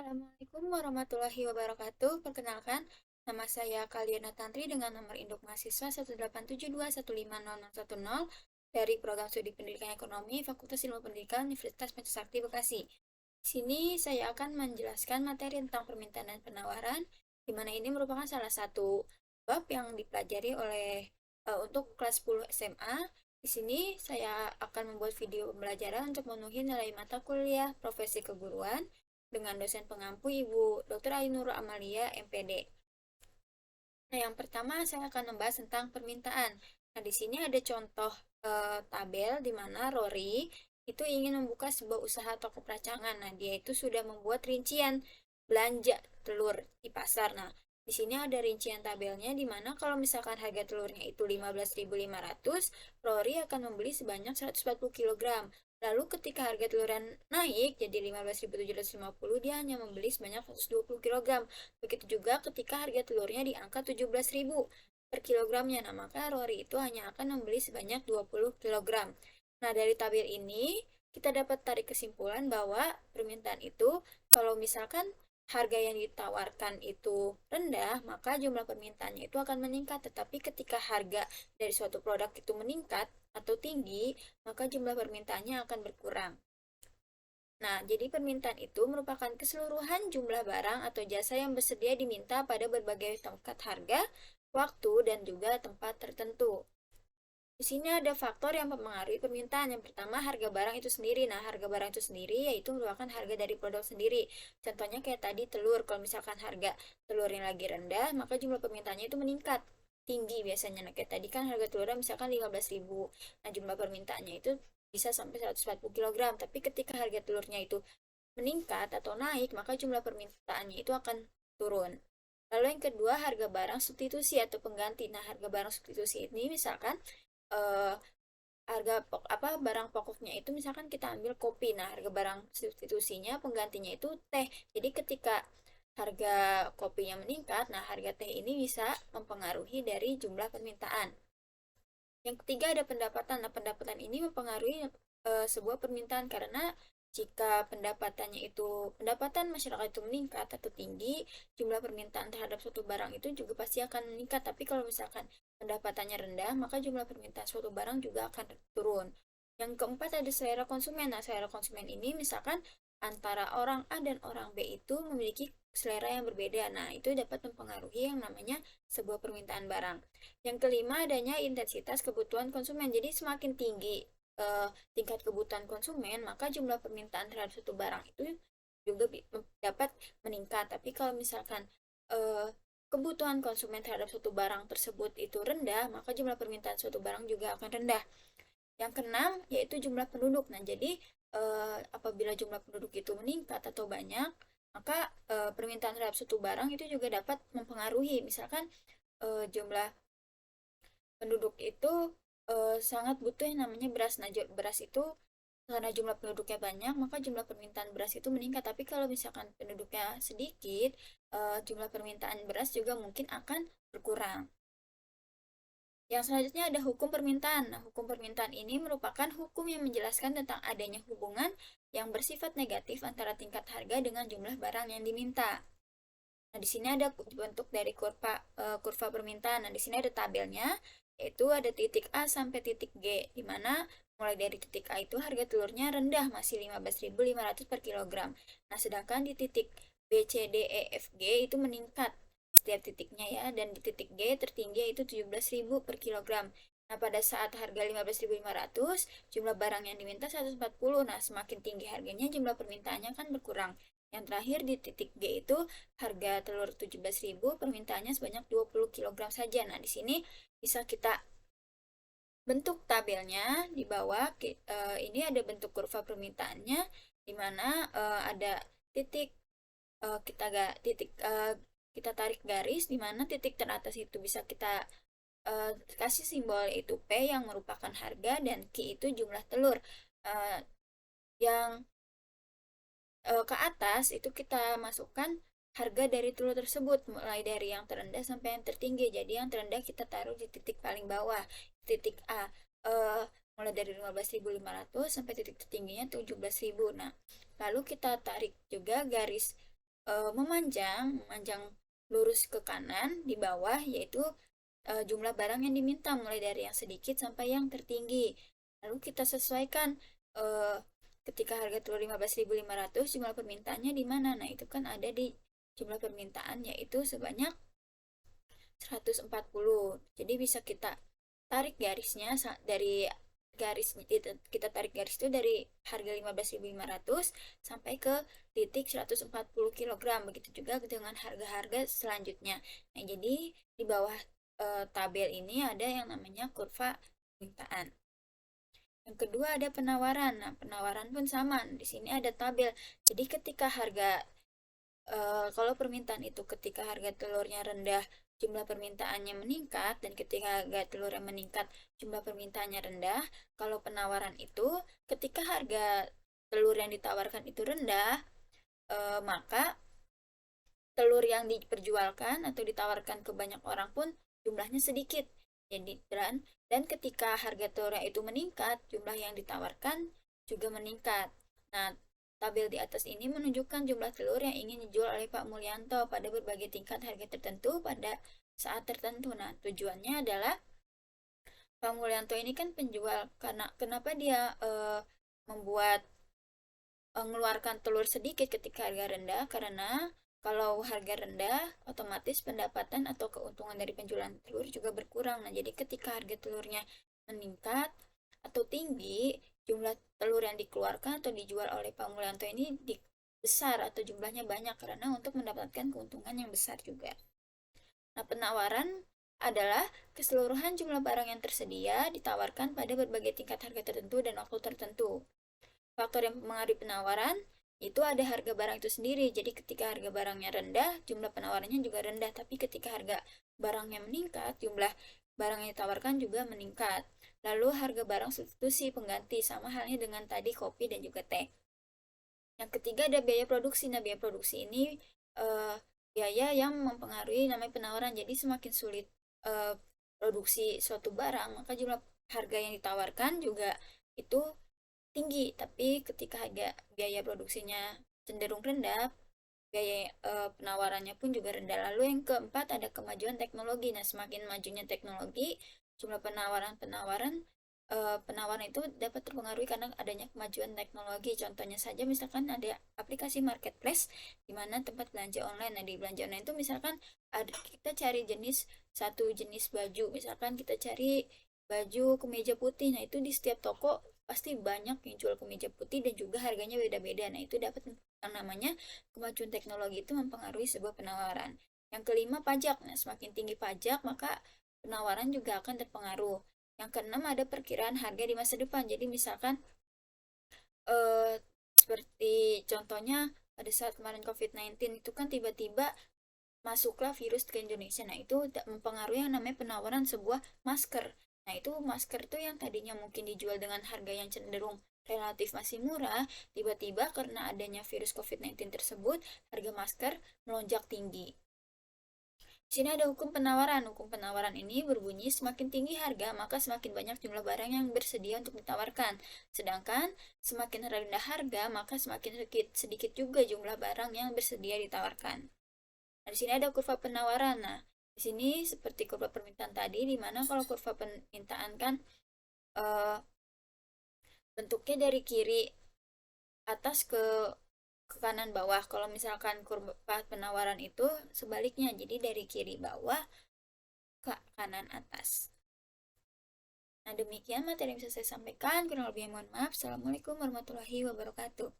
Assalamualaikum warahmatullahi wabarakatuh. Perkenalkan, nama saya Kaliana Tantri dengan nomor induk mahasiswa 187215010 dari Program Studi Pendidikan Ekonomi Fakultas Ilmu Pendidikan Universitas Pancasakti Bekasi. Di sini saya akan menjelaskan materi tentang permintaan dan penawaran, di mana ini merupakan salah satu bab yang dipelajari untuk kelas 10 SMA. Di sini saya akan membuat video pembelajaran untuk memenuhi nilai mata kuliah profesi keguruan dengan dosen pengampu Ibu Dr. Ainur Amalia, MPD. Nah, yang pertama saya akan membahas tentang permintaan. Nah, di sini ada contoh tabel di mana Rory itu ingin membuka sebuah usaha toko peracangan. Nah, dia itu sudah membuat rincian belanja telur di pasar. Nah, di sini ada rincian tabelnya di mana kalau misalkan harga telurnya itu 15.500, Rory akan membeli sebanyak 140 kg. Lalu ketika harga teluran naik jadi 15.750, dia hanya membeli sebanyak 120 kg. Begitu juga ketika harga telurnya di angka 17.000 per kilogramnya. Nah, maka Rory itu hanya akan membeli sebanyak 20 kg. Nah, dari tabel ini kita dapat tarik kesimpulan bahwa permintaan itu kalau misalkan harga yang ditawarkan itu rendah, maka jumlah permintaannya itu akan meningkat. Tetapi ketika harga dari suatu produk itu meningkat atau tinggi, maka jumlah permintaannya akan berkurang. Nah, jadi permintaan itu merupakan keseluruhan jumlah barang atau jasa yang bersedia diminta pada berbagai tingkat harga, waktu, dan juga tempat tertentu. Di sini ada faktor yang mempengaruhi permintaan. Yang pertama, harga barang itu sendiri. Nah, harga barang itu sendiri yaitu merupakan harga dari produk sendiri. Contohnya kayak tadi telur. Kalau misalkan harga telurnya lagi rendah, maka jumlah permintaannya itu meningkat tinggi biasanya. Nah, kayak tadi kan harga telurnya misalkan 15.000. Nah, jumlah permintaannya itu bisa sampai 140 kg. Tapi ketika harga telurnya itu meningkat atau naik, maka jumlah permintaannya itu akan turun. Lalu yang kedua, harga barang substitusi atau pengganti. Nah, harga barang substitusi ini misalkan eh, barang pokoknya itu misalkan kita ambil kopi. Nah, harga barang substitusinya penggantinya itu teh. Jadi ketika harga kopinya meningkat, nah harga teh ini bisa mempengaruhi dari jumlah permintaan. Yang ketiga ada pendapatan. Nah, pendapatan ini mempengaruhi sebuah permintaan karena jika pendapatan masyarakat itu meningkat atau tinggi, jumlah permintaan terhadap suatu barang itu juga pasti akan meningkat. Tapi kalau misalkan pendapatannya rendah, maka jumlah permintaan suatu barang juga akan turun. Yang keempat ada selera konsumen. Nah, selera konsumen ini misalkan antara orang A dan orang B itu memiliki selera yang berbeda. Nah, itu dapat mempengaruhi yang namanya sebuah permintaan barang. Yang kelima adanya intensitas kebutuhan konsumen. Jadi semakin tinggi tingkat kebutuhan konsumen, maka jumlah permintaan terhadap suatu barang itu juga dapat meningkat. Tapi kalau misalkan eh, kebutuhan konsumen terhadap suatu barang tersebut itu rendah, maka jumlah permintaan suatu barang juga akan rendah. Yang keenam yaitu jumlah penduduk. Nah, jadi apabila jumlah penduduk itu meningkat atau banyak, maka permintaan terhadap suatu barang itu juga dapat mempengaruhi. Misalkan jumlah penduduk itu sangat butuh yang namanya beras. Nah, beras itu karena jumlah penduduknya banyak, maka jumlah permintaan beras itu meningkat. Tapi kalau misalkan penduduknya sedikit, jumlah permintaan beras juga mungkin akan berkurang. Yang selanjutnya ada hukum permintaan. Nah, hukum permintaan ini merupakan hukum yang menjelaskan tentang adanya hubungan yang bersifat negatif antara tingkat harga dengan jumlah barang yang diminta. Nah, di sini ada bentuk dari kurva permintaan. Nah, di sini ada tabelnya, yaitu ada titik A sampai titik G, di mana mulai dari titik A itu harga telurnya rendah, masih 15.500 per kilogram. Nah, sedangkan di titik B, C, D, E, F, G itu meningkat setiap titiknya ya, dan di titik G tertinggi yaitu 17.000 per kilogram. Nah, pada saat harga 15.500, jumlah barang yang diminta 140. Nah, semakin tinggi harganya, jumlah permintaannya kan berkurang. Yang terakhir di titik G itu harga telur 17.000, permintaannya sebanyak 20 kg saja. Nah, di sini bisa kita bentuk tabelnya di bawah. Ini ada bentuk kurva permintaannya di mana ada titik kita tarik garis di mana titik teratas itu bisa kita kasih simbol yaitu P yang merupakan harga dan Q itu jumlah telur. Eh, yang ke atas itu kita masukkan harga dari telur tersebut mulai dari yang terendah sampai yang tertinggi. Jadi yang terendah kita taruh di titik paling bawah, titik A. Mulai dari 15.500 sampai titik tertingginya 17.000. Nah, lalu kita tarik juga garis memanjang lurus ke kanan di bawah, yaitu jumlah barang yang diminta mulai dari yang sedikit sampai yang tertinggi. Lalu kita sesuaikan eh, ketika harga telur 15.500 jumlah permintaannya di mana? Nah, itu kan ada di jumlah permintaan yaitu sebanyak 140. Jadi bisa kita tarik garisnya dari garis kita tarik garis itu dari harga 15.500 sampai ke titik 140 kg. Begitu juga dengan harga-harga selanjutnya. Nah, jadi di bawah tabel ini ada yang namanya kurva permintaan. Yang kedua ada penawaran. Nah, penawaran pun sama. Di sini ada tabel. Jadi ketika harga kalau permintaan itu ketika harga telurnya rendah, jumlah permintaannya meningkat, dan ketika harga telurnya meningkat, jumlah permintaannya rendah. Kalau penawaran itu ketika harga telur yang ditawarkan itu rendah, maka telur yang diperjualkan atau ditawarkan ke banyak orang pun jumlahnya sedikit. Jadi dan ketika harga telurnya itu meningkat, jumlah yang ditawarkan juga meningkat. Nah, tabel di atas ini menunjukkan jumlah telur yang ingin dijual oleh Pak Mulyanto pada berbagai tingkat harga tertentu pada saat tertentu. Nah, tujuannya adalah Pak Mulyanto ini kan penjual, karena kenapa dia membuat mengeluarkan telur sedikit ketika harga rendah, karena kalau harga rendah otomatis pendapatan atau keuntungan dari penjualan telur juga berkurang. Nah, jadi ketika harga telurnya meningkat atau tinggi, jumlah telur yang dikeluarkan atau dijual oleh Pak Mulyanto ini besar atau jumlahnya banyak karena untuk mendapatkan keuntungan yang besar juga. Nah, penawaran adalah keseluruhan jumlah barang yang tersedia ditawarkan pada berbagai tingkat harga tertentu dan waktu tertentu. Faktor yang mempengaruhi penawaran itu ada harga barang itu sendiri. Jadi ketika harga barangnya rendah, jumlah penawarannya juga rendah. Tapi ketika harga barangnya meningkat, jumlah barang yang ditawarkan juga meningkat. Lalu harga barang substitusi pengganti, sama halnya dengan tadi kopi dan juga teh. Yang ketiga ada biaya produksi. Nah, biaya produksi ini biaya yang mempengaruhi namanya penawaran. Jadi semakin sulit produksi suatu barang, maka jumlah harga yang ditawarkan juga itu tinggi. Tapi ketika harga biaya produksinya cenderung rendah, biaya penawarannya pun juga rendah. Lalu yang keempat ada kemajuan teknologi. Nah, semakin majunya teknologi, jumlah penawaran itu dapat terpengaruhi karena adanya kemajuan teknologi. Contohnya saja misalkan ada aplikasi marketplace di mana tempat belanja online. Nah, di belanja online itu misalkan ada kita cari satu jenis baju, misalkan kita cari baju kemeja putih. Nah, itu di setiap toko pasti banyak yang jual kemeja putih dan juga harganya beda-beda. Nah, itu dapat yang namanya kemajuan teknologi itu mempengaruhi sebuah penawaran. Yang kelima, pajak. Nah, semakin tinggi pajak, maka penawaran juga akan terpengaruh. Yang keenam ada perkiraan harga di masa depan. Jadi misalkan eh, seperti contohnya pada saat kemarin COVID-19 itu kan tiba-tiba masuklah virus ke Indonesia. Nah, itu mempengaruhi yang namanya penawaran sebuah masker. Nah, itu masker tuh yang tadinya mungkin dijual dengan harga yang cenderung relatif masih murah, tiba-tiba karena adanya virus COVID-19 tersebut, harga masker melonjak tinggi. Di sini ada hukum penawaran. Hukum penawaran ini berbunyi semakin tinggi harga, maka semakin banyak jumlah barang yang bersedia untuk ditawarkan. Sedangkan semakin rendah harga, maka semakin sedikit juga jumlah barang yang bersedia ditawarkan. Nah, di sini ada kurva penawaran. Nah, di sini seperti kurva permintaan tadi, di mana kalau kurva permintaan kan eh, bentuknya dari kiri atas ke kanan bawah. Kalau misalkan kurva penawaran itu sebaliknya, jadi dari kiri bawah ke kanan atas. Nah, demikian materi yang bisa saya sampaikan. Kurang lebihnya mohon maaf. Assalamualaikum warahmatullahi wabarakatuh.